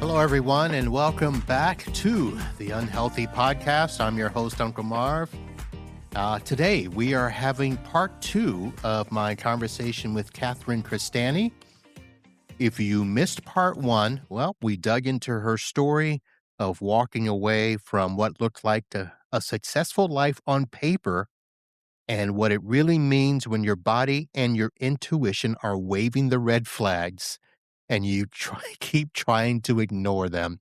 Hello, everyone, and welcome back to the Unhealthy Podcast. I'm your host, Uncle Marv. Today, we are having part two of my conversation with Creestani. If you missed part one, well, we dug into her story of walking away from what looked like a successful life on paper and what it really means when your body and your intuition are waving the red flags and you keep trying to ignore them.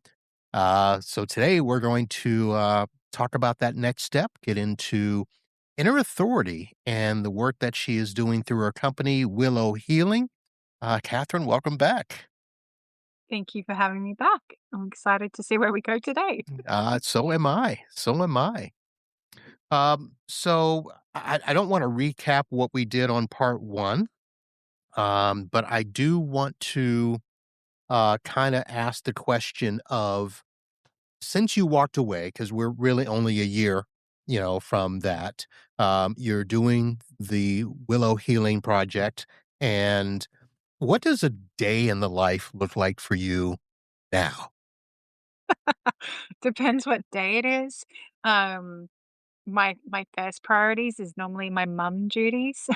So today we're going to talk about that next step, get into inner authority and the work that she is doing through her company, Willow Healing. Catherine, welcome back. Thank you for having me back. I'm excited to see where we go today. So am I. So am I. So I don't want to recap what we did on part one, but I do want to kind of ask the question of, since you walked away, because we're really only a year, from that, you're doing the Willow Healing Project. And what does a day in the life look like for you now? Depends what day it is. Um, my first priorities is normally my mum duties.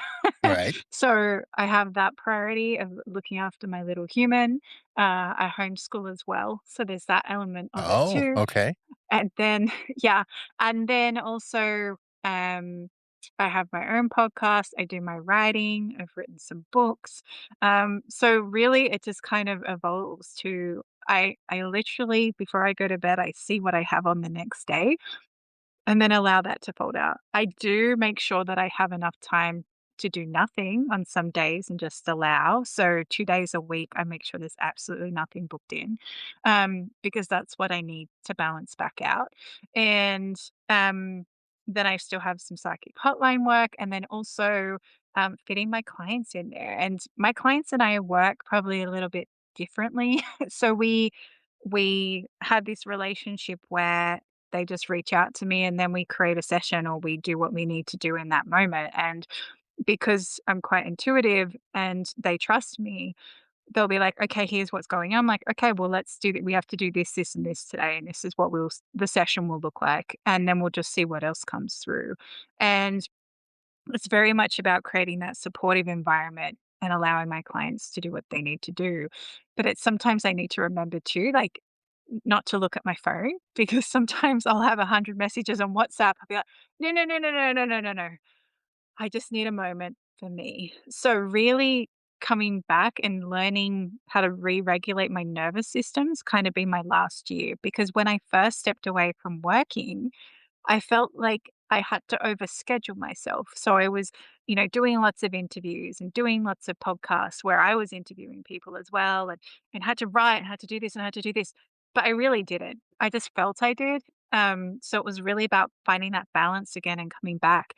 Right. So I have that priority of looking after my little human. I homeschool as well, so there's that element of it Oh, too. okay. And then yeah, and then also, um, I have my own podcast, I do my writing, I've written some books. So really it just kind of evolves to I literally before I go to bed, I see what I have on the next day and then allow that to fold out. I do make sure that I have enough time to do nothing on some days and just allow. So 2 days a week, I make sure there's absolutely nothing booked in, because that's what I need to balance back out. And, then I still have some psychic hotline work and then also, fitting my clients in there. And my clients and I work probably a little bit differently. So we had this relationship where they just reach out to me and then we create a session or we do what we need to do in that moment. And because I'm quite intuitive and they trust me, they'll be like, okay, here's what's going on. I'm like, okay, well, let's do that. We have to do this, this, and this today. And this is what the session will look like. And then we'll just see what else comes through. And it's very much about creating that supportive environment and allowing my clients to do what they need to do. But it's sometimes I need to remember too, like not to look at my phone because sometimes I'll have 100 messages on WhatsApp. I'll be like, no, no, no, no, no, no, no, no, no. I just need a moment for me. So really coming back and learning how to re-regulate my nervous system's kind of been my last year because when I first stepped away from working, I felt like I had to overschedule myself. So I was, doing lots of interviews and doing lots of podcasts where I was interviewing people as well and had to write and had to do this and had to do this. But I really didn't. I just felt I did. So it was really about finding that balance again and coming back.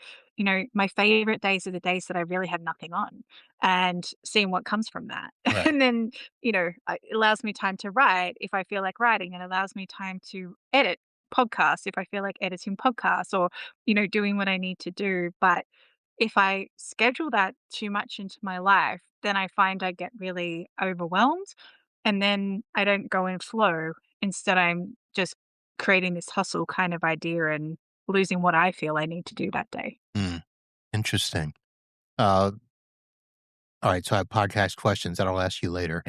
My favorite days are the days that I really have nothing on and seeing what comes from that. Right. And then, it allows me time to write if I feel like writing and allows me time to edit podcasts if I feel like editing podcasts or, doing what I need to do. But if I schedule that too much into my life, then I find I get really overwhelmed and then I don't go in flow. Instead, I'm just creating this hustle kind of idea and losing what I feel I need to do that day. Mm, interesting. Uh, all right. So I have podcast questions that I'll ask you later.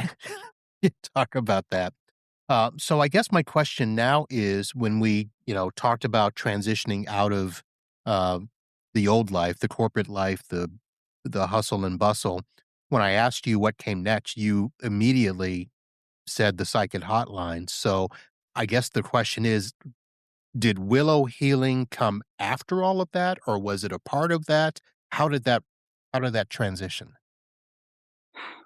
Talk about that. So I guess my question now is when we, talked about transitioning out of uh, the old life, the corporate life, the hustle and bustle. When I asked you what came next, you immediately said the psychic hotline. So I guess the question is, did Willow healing come after all of that, or was it a part of that? How did that how did that transition?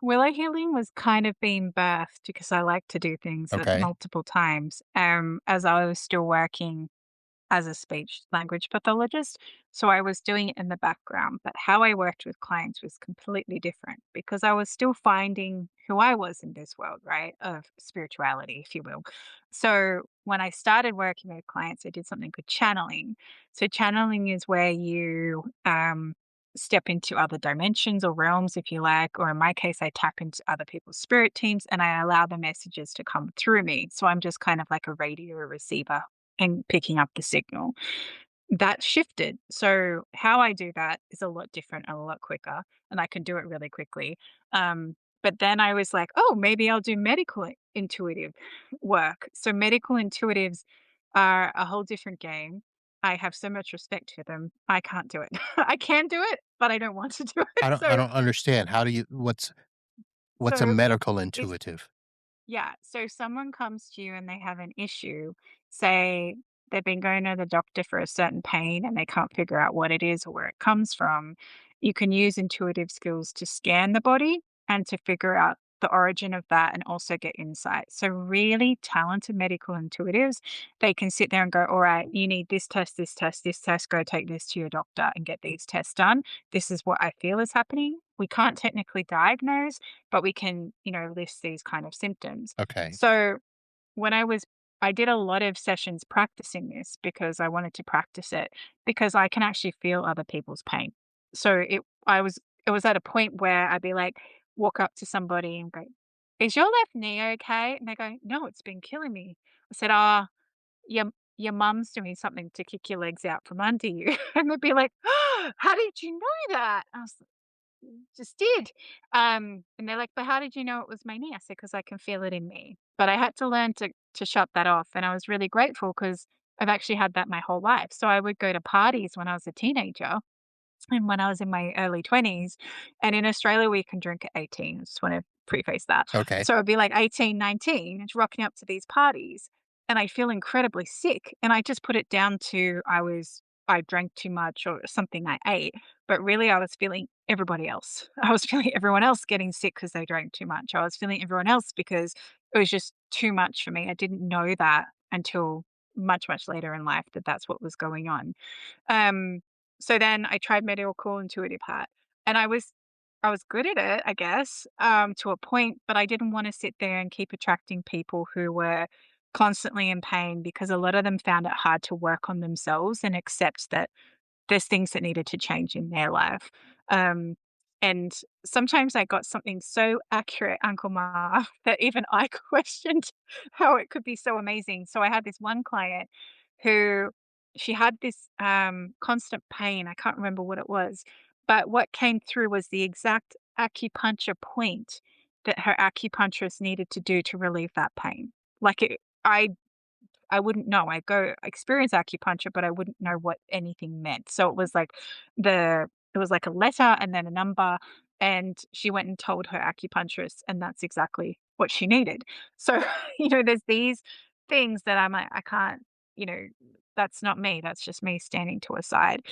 Willow healing was kind of being birthed because I like to do things at Okay. multiple times. As I was still working as a speech language pathologist. So I was doing it in the background, but how I worked with clients was completely different because I was still finding who I was in this world, right? Of spirituality, if you will. So when I started working with clients, I did something called channeling. So channeling is where you step into other dimensions or realms, if you like, or in my case, I tap into other people's spirit teams and I allow the messages to come through me. So I'm just kind of like a radio receiver and picking up the signal. That shifted. So how I do that is a lot different and a lot quicker, and I can do it really quickly. But then I was like, oh, maybe I'll do medical intuitive work. So medical intuitives are a whole different game. I have so much respect for them. I can't do it. I can do it, but I don't want to do it. I don't understand. How do you what's a So medical it's intuitive? yeah. So if someone comes to you and they have an issue, say they've been going to the doctor for a certain pain and they can't figure out what it is or where it comes from, you can use intuitive skills to scan the body and to figure out the origin of that and also get insight. So really talented medical intuitives, they can sit there and go, all right, you need this test, this test, this test, go take this to your doctor and get these tests done. This is what I feel is happening. We can't technically diagnose, but we can, list these kind of symptoms. Okay. So when I did a lot of sessions practicing this because I wanted to practice it because I can actually feel other people's pain. So it was at a point where I'd be like, walk up to somebody and go, is your left knee okay? And they go, no, it's been killing me. I said, your mum's doing something to kick your legs out from under you. And they'd be like, oh, how did you know that? I was just did. And they're like, "But how did you know it was my knee?" I said, "'Cause I can feel it in me." But I had to learn to shut that off, and I was really grateful because 'cause I've actually had that my whole life. So I would go to parties when I was a teenager and when I was in my early 20s, and in Australia, we can drink at 18. I just wanna preface that. Okay. So it'd be like 18, 19, and rocking up to these parties, and I'd feel incredibly sick, and I just put it down to I drank too much or something I ate, but really I was feeling everybody else. I was feeling everyone else getting sick because they drank too much. I was feeling everyone else because it was just too much for me. I didn't know that until much, much later in life that that's what was going on. Um, so then I tried medical intuitive hat, and I was good at it, I guess, to a point, but I didn't want to sit there and keep attracting people who were constantly in pain because a lot of them found it hard to work on themselves and accept that there's things that needed to change in their life. Um, and sometimes I got something so accurate, Uncle Ma, that even I questioned how it could be so amazing. So I had this one client who she had this constant pain. I can't remember what it was, but what came through was the exact acupuncture point that her acupuncturist needed to do to relieve that pain. Like I wouldn't know. I go experience acupuncture, but I wouldn't know what anything meant. So it was like a letter and then a number, and she went and told her acupuncturist, and that's exactly what she needed. So, there's these things that I'm like, I can't, you know, that's not me. That's just me standing to a side.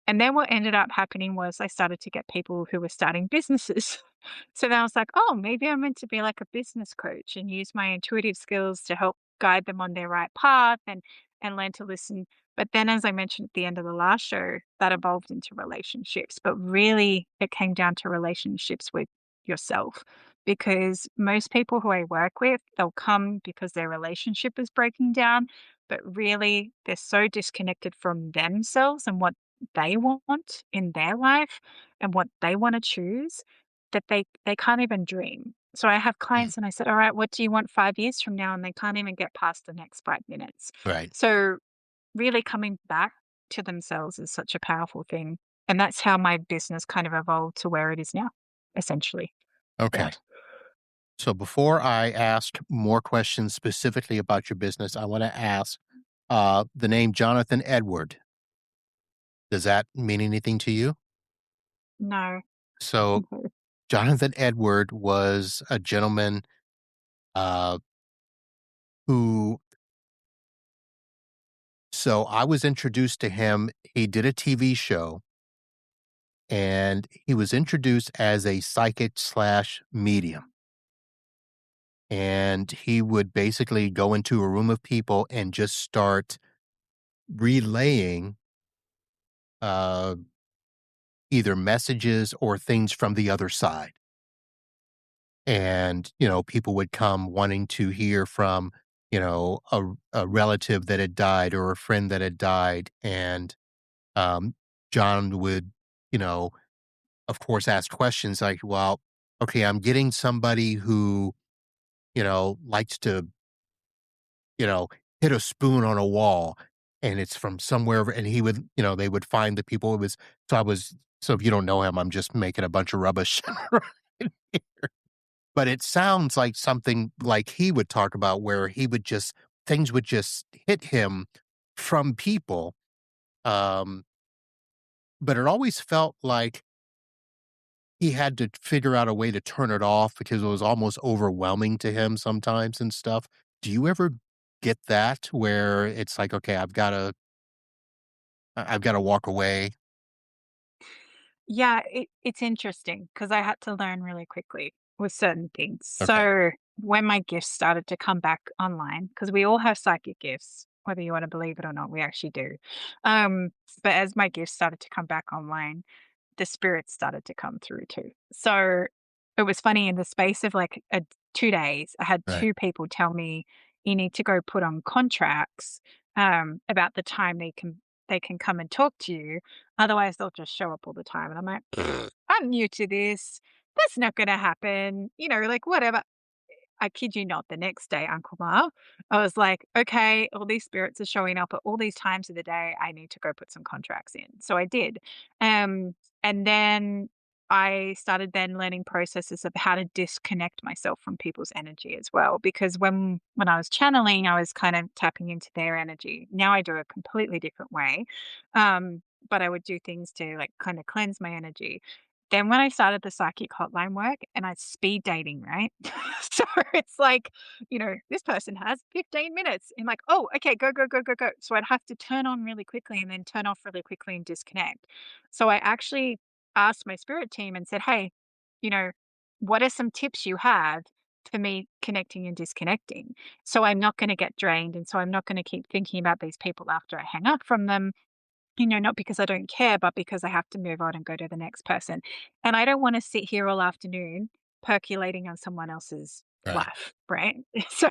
And then what ended up happening was I started to get people who were starting businesses. So then I was like, oh, maybe I'm meant to be like a business coach and use my intuitive skills to help guide them on their right path and learn to listen. But then as I mentioned at the end of the last show, that evolved into relationships. But really it came down to relationships with yourself. Because most people who I work with, they'll come because their relationship is breaking down, but really they're so disconnected from themselves and what they want in their life and what they want to choose that they can't even dream. So I have Mm. clients and I said, "All right, what do you want 5 years from now?" And they can't even get past the next 5 minutes. Right. So really coming back to themselves is such a powerful thing. And that's how my business kind of evolved to where it is now, essentially. Yeah. Okay. So before I ask more questions specifically about your business, I want to ask the name Jonathan Edward. Does that mean anything to you? No. So Mhm. Jonathan Edward was a gentleman uh, who, so I was introduced to him. He did a TV show and he was introduced as a psychic slash medium. And he would basically go into a room of people and just start relaying uh, either messages or things from the other side. And, people would come wanting to hear from, a relative that had died or a friend that had died. And John would, you know, of course, ask questions like, well, okay, I'm getting somebody who, likes to, you know, hit a spoon on a wall and it's from somewhere and he would, they would find the people it was so I was so if you don't know him, I'm just making a bunch of rubbish. But it sounds like something like he would talk about where he would just things would just hit him from people. Um, but it always felt like he had to figure out a way to turn it off because it was almost overwhelming to him sometimes and stuff. Do you ever get that where it's like, okay, I've gotta walk away? Yeah, it's interesting because I had to learn really quickly with certain things. Okay. So when my gifts started to come back online, because we all have psychic gifts, whether you want to believe it or not, we actually do. But as my gifts started to come back online, the spirits started to come through too. So it was funny in the space of like 2 days, I had Right. two people tell me you need to go put on contracts about the time they can come and talk to you. Otherwise, they'll just show up all the time. And I'm like, I'm new to this. That's not going to happen. Like whatever. I kid you not, the next day, Uncle Marv, I was like, okay, all these spirits are showing up at all these times of the day. I need to go put some contracts in. So I did. And then I started then learning processes of how to disconnect myself from people's energy as well. Because when I was channeling, I was kind of tapping into their energy. Now I do a completely different way. But I would do things to like kind of cleanse my energy. Then when I started the psychic hotline work and I speed dating, right? So it's like, this person has 15 minutes and like, oh, okay, go, go, go, go, go. So I'd have to turn on really quickly and then turn off really quickly and disconnect. So I actually asked my spirit team and said, hey, you know, what are some tips you have for me connecting and disconnecting? So I'm not going to get drained. And so I'm not going to keep thinking about these people after I hang up from them, not because I don't care, but because I have to move on and go to the next person. And I don't want to sit here all afternoon percolating on someone else's Right. life, right? So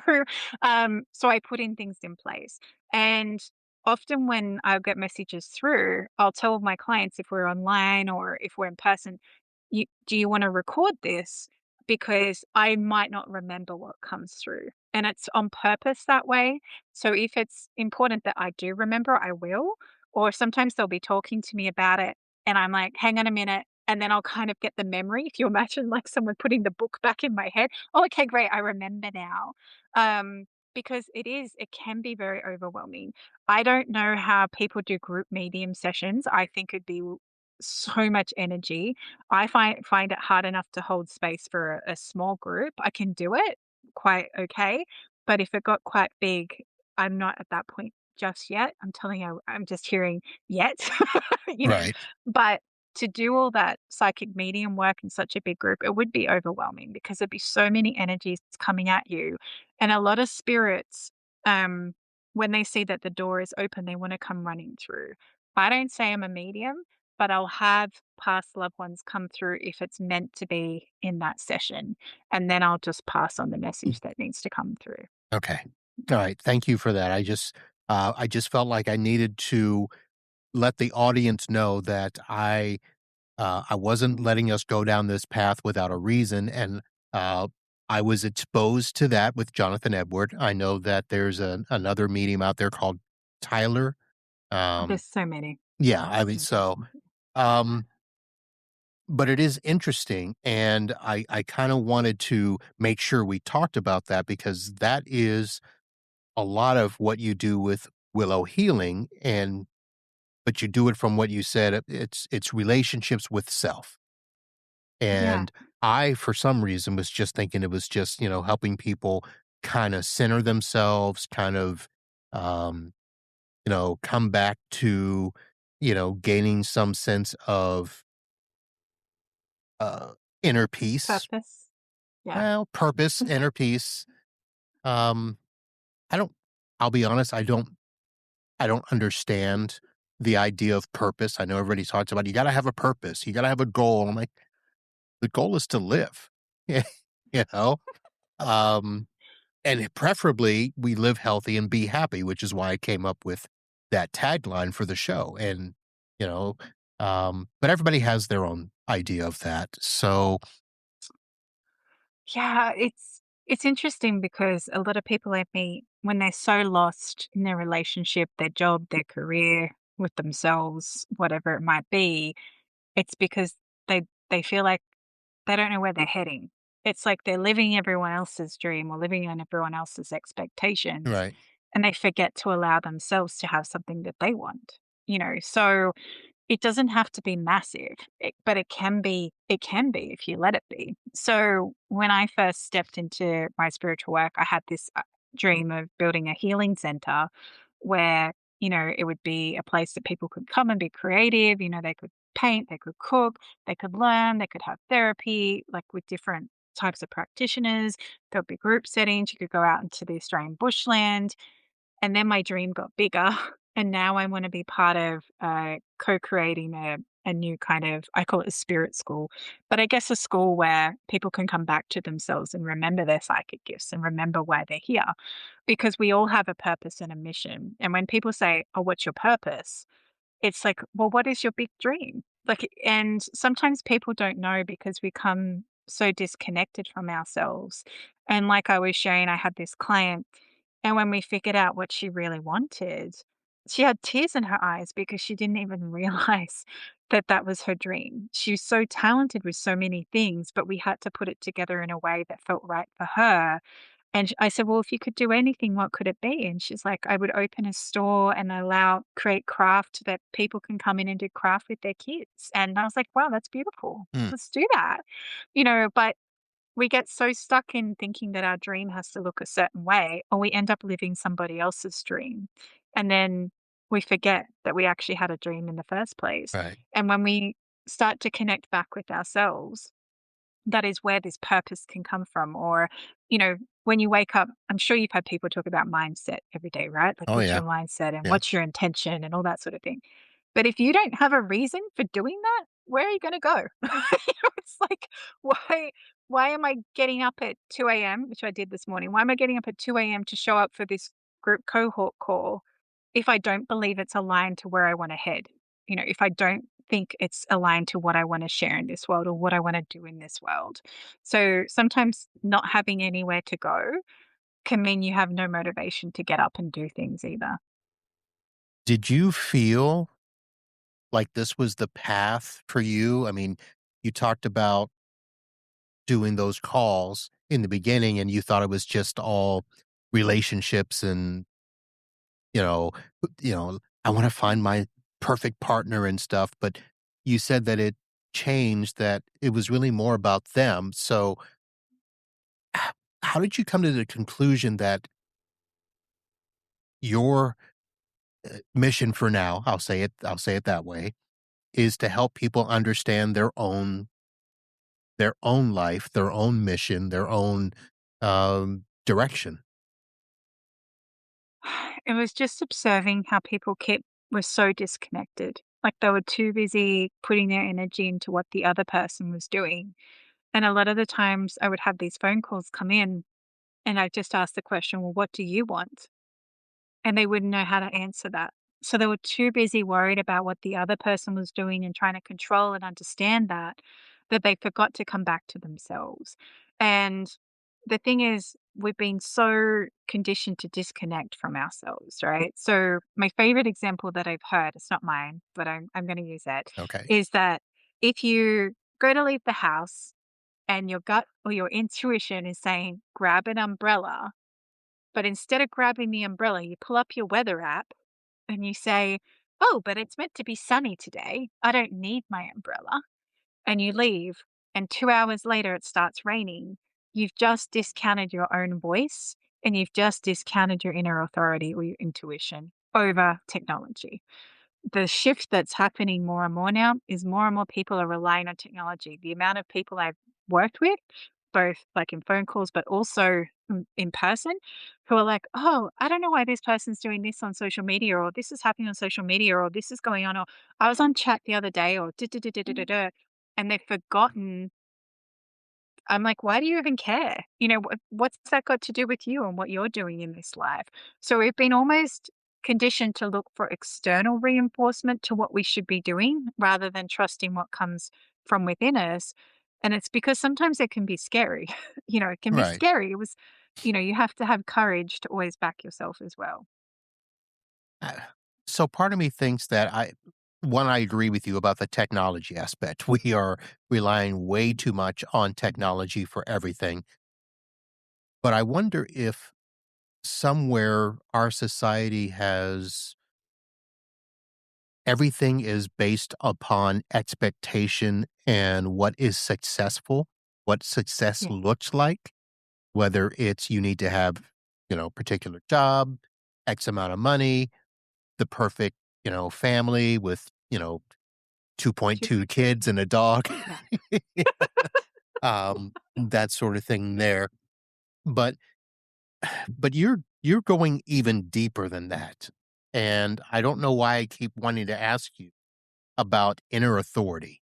I put in things in place. And often when I get messages through, I'll tell my clients if we're online or if we're in person, do you want to record this? Because I might not remember what comes through. And it's on purpose that way. So if it's important that I do remember, I will, or sometimes they'll be talking to me about it, and I'm like, "Hang on a minute," and then I'll kind of get the memory. If you imagine, like, someone putting the book back in my head, "Oh, okay, great, I remember now." Um, because it can be very overwhelming. I don't know how people do group medium sessions. I think it'd be so much energy. I find it hard enough to hold space for a small group. I can do it quite okay, but if it got quite big, I'm not at that point just yet. I'm telling you, I'm just hearing yet, you know, Right. but to do all that psychic medium work in such a big group, it would be overwhelming because there'd be so many energies coming at you. And a lot of spirits, um, when they see that the door is open, they want to come running through. I don't say I'm a medium, but I'll have past loved ones come through if it's meant to be in that session. And then I'll just pass on the message that needs to come through. Okay. All right. Thank you for that. I just felt like I needed to let the audience know that I wasn't letting us go down this path without a reason, and uh, I was exposed to that with Jonathan Edward. I know that there's another medium out there called Tyler. Um, There's so many. yeah, I mean, Mm. um, but it is interesting, and I kind of wanted to make sure we talked about that because that is a lot of what you do with Willow Healing, and but you do it from what you said. It's relationships with self. Yeah, And I, for some reason, was just thinking it was just, helping people kind of center themselves, kind of, um, come back to, gaining some sense of uh, inner peace. purpose. Yeah. Well, purpose, inner peace. Um, I don't, I'll be honest, I don't understand the idea of purpose. I know everybody talks about you got to have a purpose, you got to have a goal. I'm like, the goal is to live, you know? Um, And preferably, we live healthy and be happy, which is why I came up with that tagline for the show. And, you know, But everybody has their own idea of that. So, Yeah, it's interesting because a lot of people I meet, when they're so lost in their relationship, their job, their career, with themselves, whatever it might be, it's because they feel like they don't know where they're heading. It's like they're living everyone else's dream or living on everyone else's expectations, right, and they forget to allow themselves to have something that they want, you know? So it doesn't have to be massive, but it can be if you let it be. So when I first stepped into my spiritual work, I had this dream of building a healing center where, it would be a place that people could come and be creative. They could paint, they could cook, they could learn, they could have therapy, like with different types of practitioners. There'll be group settings. You could go out into the Australian bushland, and then my dream got bigger, and now I wanna be part of, co-creating a new kind of, I call it a spirit school, but I guess a school where people can come back to themselves and remember their psychic gifts and remember why they're here. Because we all have a purpose and a mission, and when people say, "Oh, what's your purpose?" It's like, well, what is your big dream? Like, and sometimes people don't know because we come so disconnected from ourselves. And like I was sharing, I had this client, and when we figured out what she really wanted, she had tears in her eyes because she didn't even realize that that was her dream. She was so talented with so many things, but we had to put it together in a way that felt right for her. And I said, "Well, if you could do anything, what could it be?" And she's like, "I would open a store and create craft that people can come in and do craft with their kids." And I was like, "Wow, that's beautiful. mm, Let's do that." But we get so stuck in thinking that our dream has to look a certain way, or we end up living somebody else's dream. And then we forget that we actually had a dream in the first place. right. And when we start to connect back with ourselves, that is where this purpose can come from. Or, you know, when you wake up, I'm sure you've had people talk about mindset every day, right? Like, Oh, what's yeah, your mindset and yeah. what's your intention and all that sort of thing. But if you don't have a reason for doing that, where are you going to go? It's like, why, why am I getting up at 2 a.m., which I did this morning? Why am I getting up at 2 a.m. to show up for this group cohort call if I don't believe it's aligned to where I want to head? If I don't think it's aligned to what I want to share in this world or what I want to do in this world. So sometimes not having anywhere to go can mean you have no motivation to get up and do things either. Did you feel like this was the path for you? I mean, you talked about doing those calls in the beginning and you thought it was just all relationships and, you know, I want to find my perfect partner and stuff, but you said that it changed, that it was really more about them. So h- how did you come to the conclusion that your mission for now, I'll say it that way, is to help people understand their own life, their own mission, their own direction? It was just observing how people were so disconnected. Like they were too busy putting their energy into what the other person was doing. And a lot of the times I would have these phone calls come in and I just ask the question, well, what do you want? And they wouldn't know how to answer that. So they were too busy worried about what the other person was doing and trying to control and understand that they forgot to come back to themselves. And the thing is, we've been so conditioned to disconnect from ourselves, right? So my favorite example that I've heard, it's not mine, but I'm going to use it, Okay. is that if you go to leave the house and your gut or your intuition is saying, grab an umbrella, but instead of grabbing the umbrella, you pull up your weather app and you say, "Oh, but it's meant to be sunny today. I don't need my umbrella." And you leave, and 2 hours later it starts raining. You've just discounted your own voice, and you've just discounted your inner authority or your intuition over technology. The shift that's happening more and more now is more and more people are relying on technology. The amount of people I've worked with, both like in phone calls, but also in person, who are like, "Oh, I don't know why this person's doing this on social media, or this is happening on social media, or this is going on, or I was on chat the other day, or da da da da da da da," and they've forgotten. I'm like, why do you even care? What's that got to do with you and what you're doing in this life? So we've been almost conditioned to look for external reinforcement to what we should be doing rather than trusting what comes from within us. And it's because sometimes it can be scary. It can be Right. scary. You have to have courage to always back yourself as well. Uh, So part of me thinks that I agree with you about the technology aspect. We are relying way too much on technology for everything. But I wonder if somewhere our society has everything is based upon expectation and what is successful, what success Yeah. looks like, whether it's you need to have, particular job, X amount of money, the perfect, family with, 2.2 2.2. kids and a dog, Yeah. that sort of thing there. But but you're going even deeper than that. And I don't know why I keep wanting to ask you about inner authority.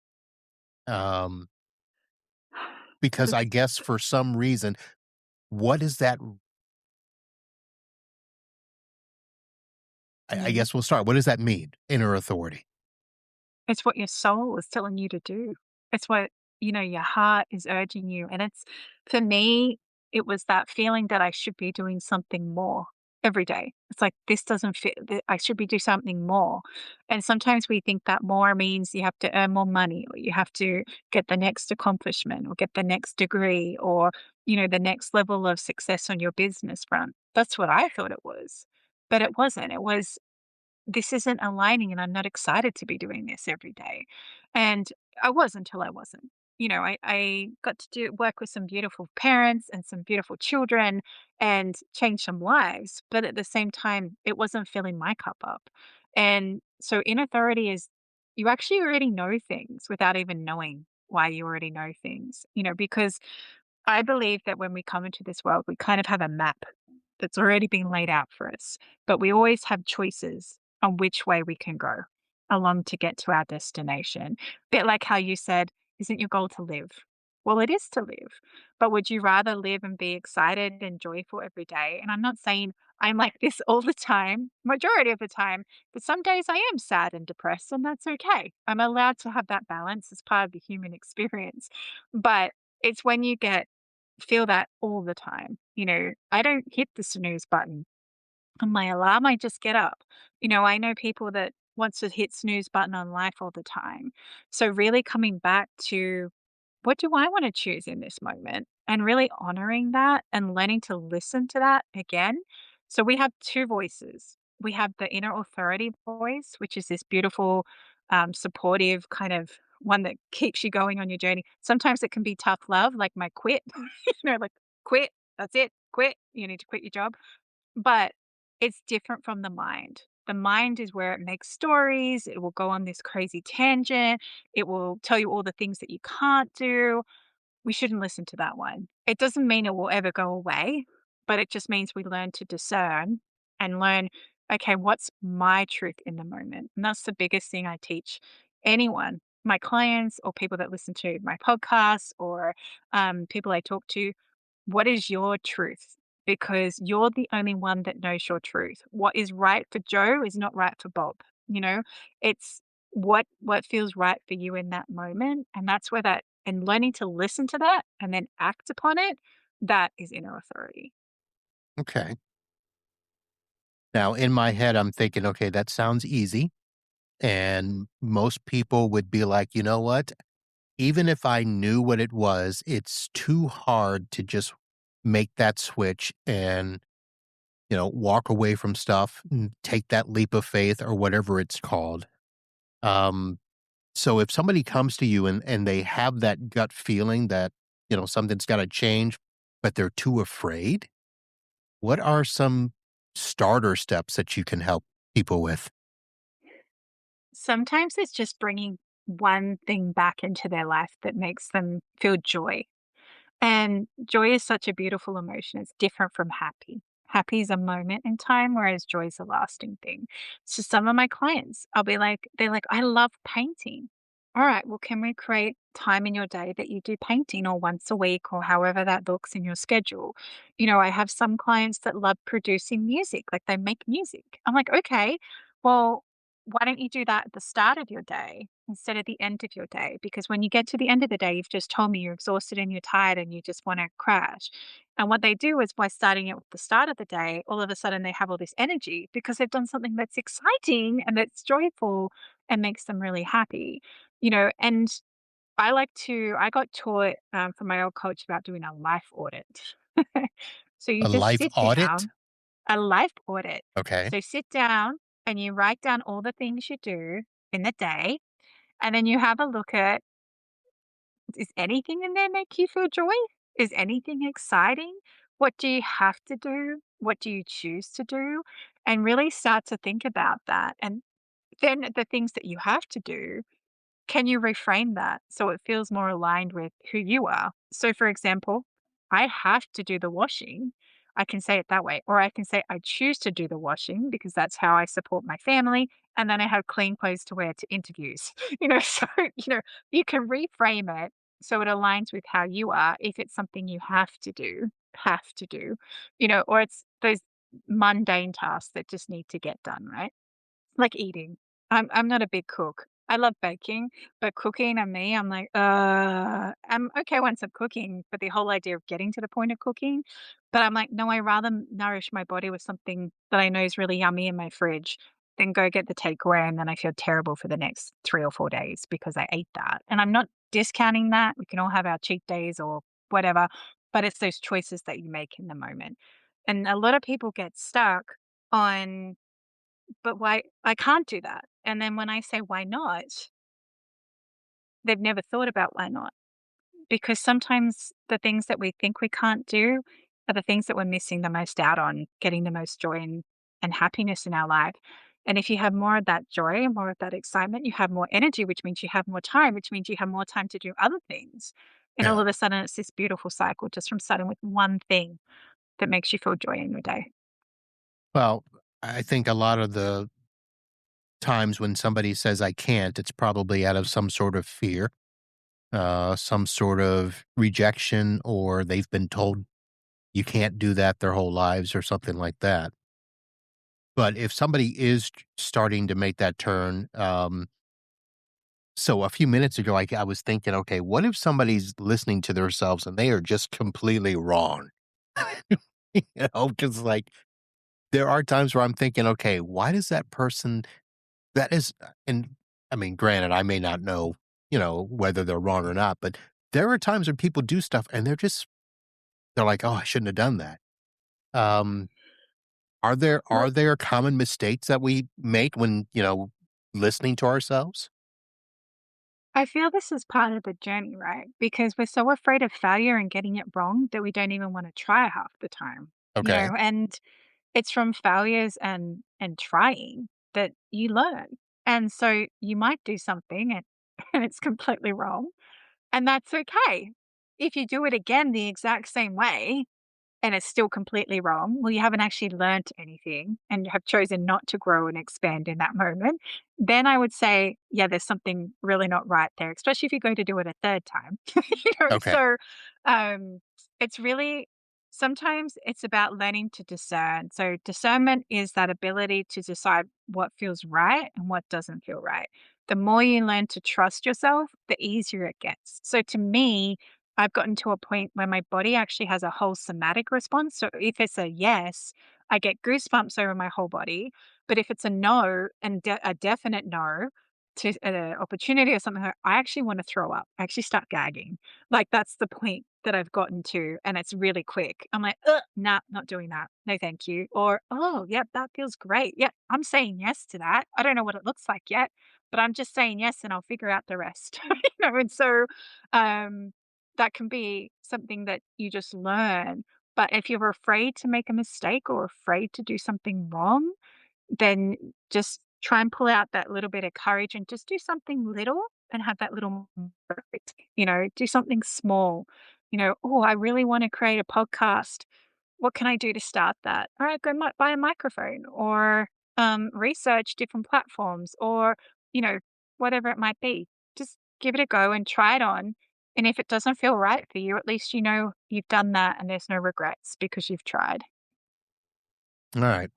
Um, because I This guess for some reason, what is that? I mm. guess we'll start. What does that mean? Inner authority. It's what your soul is telling you to do. It's what, your heart is urging you. And it's for me, it was that feeling that I should be doing something more every day. It's like this doesn't fit. I should be doing something more. And sometimes we think that more means you have to earn more money or you have to get the next accomplishment or get the next degree or, the next level of success on your business front. That's what I thought it was. But it wasn't. It was this isn't aligning and I'm not excited to be doing this every day. And I was until I wasn't. I got to work with some beautiful parents and some beautiful children and change some lives. But at the same time, it wasn't filling my cup up. And so in authority is you actually already know things without even knowing why you already know things, because I believe that when we come into this world, we kind of have a map that's already been laid out for us, but we always have choices on which way we can go along to get to our destination. Bit like how you said, isn't your goal to live? Well, it is to live, but would you rather live and be excited and joyful every day? And I'm not saying I'm like this all the time, majority of the time, but some days I am sad and depressed, and that's okay. I'm allowed to have that balance as part of the human experience. But it's when you feel that all the time. I don't hit the snooze button on my alarm, I just get up. I know people that wants to hit snooze button on life all the time. So really coming back to what do I want to choose in this moment and really honoring that and learning to listen to that again. So we have two voices. We have the inner authority voice, which is this beautiful, supportive kind of one that keeps you going on your journey. Sometimes it can be tough love, like my quit, like quit, that's it, quit. You need to quit your job. But it's different from the mind. The mind is where it makes stories, it will go on this crazy tangent, it will tell you all the things that you can't do. We shouldn't listen to that one. It doesn't mean it will ever go away, but it just means we learn to discern and learn, okay, what's my truth in the moment? And that's the biggest thing I teach anyone, my clients or people that listen to my podcast or people I talk to. What is your truth? Because you're the only one that knows your truth. What is right for Joe is not right for Bob. You know, it's what feels right for you in that moment, and that's where that and learning to listen to that and then act upon it, that is inner authority. Okay. Now, in my head, I'm thinking, okay, that sounds easy. And most people would be like, you know what? Even if I knew what it was, it's too hard to just make that switch and, walk away from stuff and take that leap of faith or whatever it's called. Um, so if somebody comes to you and they have that gut feeling that, something's got to change, but they're too afraid, what are some starter steps that you can help people with? Sometimes it's just bringing one thing back into their life that makes them feel joy. And joy is such a beautiful emotion. It's different from happy. Happy is a moment in time, whereas joy is a lasting thing. So some of my clients, they're like, I love painting. all right, well, can we create time in your day that you do painting or once a week or however that looks in your schedule? I have some clients that love producing music, like they make music. I'm like, okay, well, why don't you do that at the start of your day instead of the end of your day? Because when you get to the end of the day, you've just told me you're exhausted and you're tired and you just want to crash. And what they do is by starting it with the start of the day, all of a sudden they have all this energy because they've done something that's exciting and that's joyful and makes them really happy. And I got taught from my old coach about doing a life audit. So you A just life sit audit? down, a life audit. Okay. So sit down and you write down all the things you do in the day. And then you have a look at, is anything in there make you feel joy? Is anything exciting? What do you have to do? What do you choose to do? And really start to think about that. And then the things that you have to do, can you reframe that so it feels more aligned with who you are? So, for example, I have to do the washing. I can say it that way. Or I can say I choose to do the washing because that's how I support my family. And then I have clean clothes to wear to interviews. So, you can reframe it so it aligns with how you are if it's something you have to do, or it's those mundane tasks that just need to get done, right? Like eating. I'm not a big cook. I love baking, but cooking and me, I'm like, I'm okay once I'm cooking, but the whole idea of getting to the point of cooking, but I'm like, no, I rather nourish my body with something that I know is really yummy in my fridge than go get the takeaway and then I feel terrible for the next 3 or 4 days because I ate that. And I'm not discounting that. We can all have our cheat days or whatever, but it's those choices that you make in the moment. And a lot of people get stuck on, but why I can't do that. And then when I say, "Why not?" They've never thought about why not. Because sometimes the things that we think we can't do are the things that we're missing the most out on, getting the most joy and happiness in our life. And if you have more of that joy and more of that excitement, you have more energy, which means you have more time, which means you have more time to do other things. And all Yeah. of a sudden, it's this beautiful cycle just from starting with one thing that makes you feel joy in your day. Well, I think a lot of the times when somebody says I can't, it's probably out of some sort of fear, some sort of rejection, or they've been told you can't do that their whole lives or something like that. But if somebody is starting to make that turn, so a few minutes ago, I was thinking, okay, what if somebody's listening to themselves and they are just completely wrong? Because like there are times where I'm thinking, okay, why does that person that is, and I mean, granted, I may not know, whether they're wrong or not, but there are times when people do stuff and they're like, oh, I shouldn't have done that. Um, are Well, there common mistakes that we make when, listening to ourselves? I feel this is part of the journey, right? Because we're so afraid of failure and getting it wrong that we don't even want to try half the time. Okay. And it's from failures and trying that you learn. And so you might do something and, and it's completely wrong. And that's okay. If you do it again the exact same way, and it's still completely wrong, well, you haven't actually learnt anything and you have chosen not to grow and expand in that moment, then I would say, yeah, there's something really not right there, especially if you go to do it a third time. Okay. So um, it's really sometimes it's about learning to discern. So discernment is that ability to decide what feels right and what doesn't feel right. The more you learn to trust yourself, the easier it gets. So to me, I've gotten to a point where my body actually has a whole somatic response. So if it's a yes, I get goosebumps over my whole body. But if it's a no and a definite no to an opportunity or something, I actually want to throw up. I actually start gagging. Like that's the point that I've gotten to, and it's really quick. I'm like, nah, not doing that. No, thank you. Or, oh, yep, that feels great. Yeah, I'm saying yes to that. I don't know what it looks like yet, but I'm just saying yes, and I'll figure out the rest. And so, um, that can be something that you just learn. But if you're afraid to make a mistake or afraid to do something wrong, then just try and pull out that little bit of courage and just do something little and have that little perfect, do something small. Oh, I really want to create a podcast. What can I do to start that? All right, go buy a microphone or research different platforms or, you know, whatever it might be. Just give it a go and try it on. And if it doesn't feel right for you, at least you know you've done that and there's no regrets because you've tried. All right.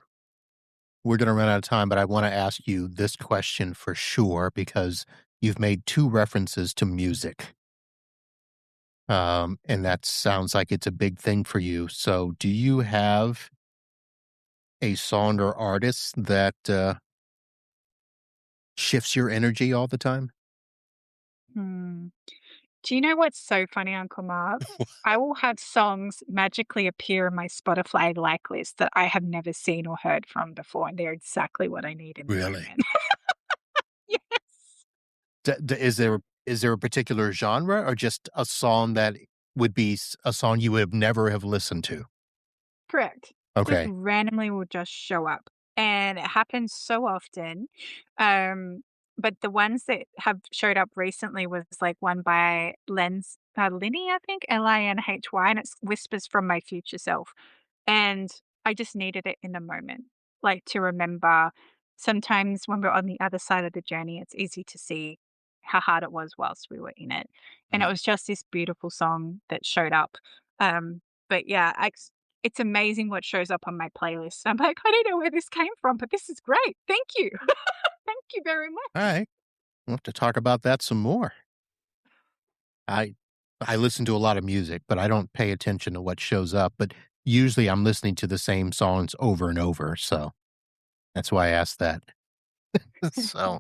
We're going to run out of time, but I want to ask you this question for sure because you've made two references to music. And that sounds like it's a big thing for you. So, do you have a song or artist that shifts your energy all the time? Hmm. Do you know what's so funny, Uncle Marv? I will have songs magically appear in my Spotify like list that I have never seen or heard from before, and they're exactly what I need in the Really? moment. Yes. Is there a particular genre or just a song that would be a song you would never have listened to? Correct. Just Okay. randomly will just show up, and it happens so often. Um, but the ones that have showed up recently was like one by Linny, I think, Linhy, and it's Whispers from My Future Self. And I just needed it in the moment, like to remember sometimes when we're on the other side of the journey, it's easy to see how hard it was whilst we were in it. And it Mm. was just this beautiful song that showed up. But yeah, it's amazing what shows up on my playlist. I'm like, I don't know where this came from, but this is great. Thank you. Thank you very All much. right. We'll have to talk about that some more. I I listen to a lot of music, but I don't pay attention to what shows up. But usually I'm listening to the same songs over and over. So that's why I asked that. So,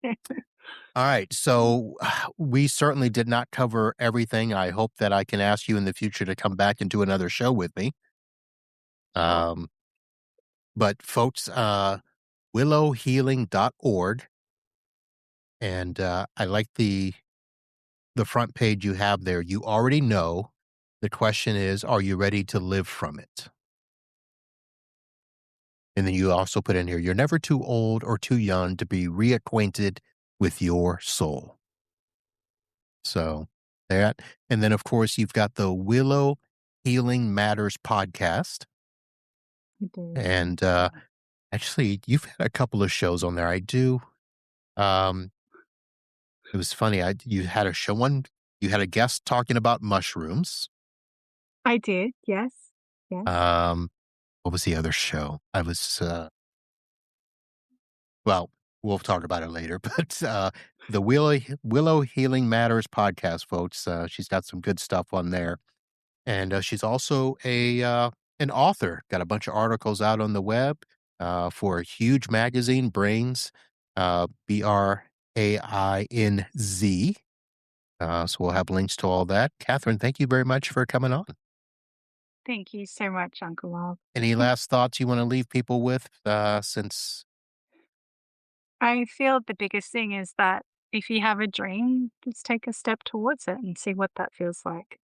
all right. So we certainly did not cover everything. I hope that I can ask you in the future to come back and do another show with me. Sure. Um, but folks, willowhealing.org. And I like the front page you have there. You already know. The question is, are you ready to live from it? And then you also put in here, you're never too old or too young to be reacquainted with your soul. So that, and then of course you've got the Willow Healing Matters podcast. I do. And actually you've had a couple of shows on there. I do. Um, it was funny. You had a show one, you had a guest talking about mushrooms. I did. Yes. Yes. Um, what was the other show? Well, we'll talk about it later, but, the Willow Healing Matters podcast, folks, she's got some good stuff on there, and, she's also an author, got a bunch of articles out on the web, for a huge magazine, Brains, Brainz, so we'll have links to all that. Catherine, thank you very much for coming on. Thank you so much, Uncle Rob. Any last thoughts you wanna leave people with, since I feel the biggest thing is that if you have a dream, just take a step towards it and see what that feels like.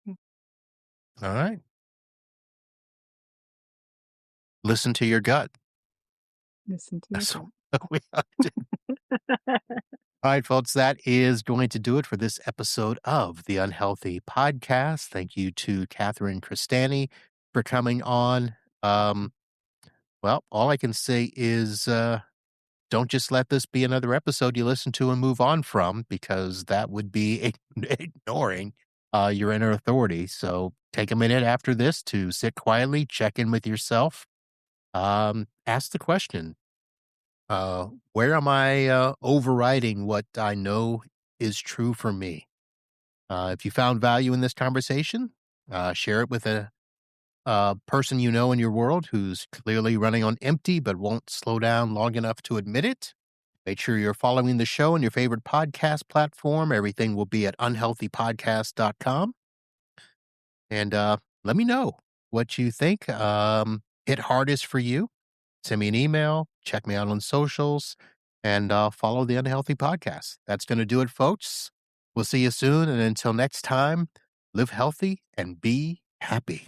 Mm, alright, listen to your gut. listen to your That's gut. what we have to. All right, folks, that is going to do it for this episode of the Unhealthy Podcast. Thank you to Catherine Creestani for coming on. Well, all I can say is don't just let this be another episode you listen to and move on from, because that would be ignoring your inner authority. So take a minute after this to sit quietly, check in with yourself, ask the question, where am I overriding what I know is true for me? If you found value in this conversation, share it with a person you know in your world who's clearly running on empty but won't slow down long enough to admit it. Make sure you're following the show on your favorite podcast platform. Everything will be at unhealthypodcast.com. And let me know what you think. Hit hardest for you. Send me an email, check me out on socials, and follow the Unhealthy Podcast. That's going to do it, folks. We'll see you soon. And until next time, live healthy and be happy.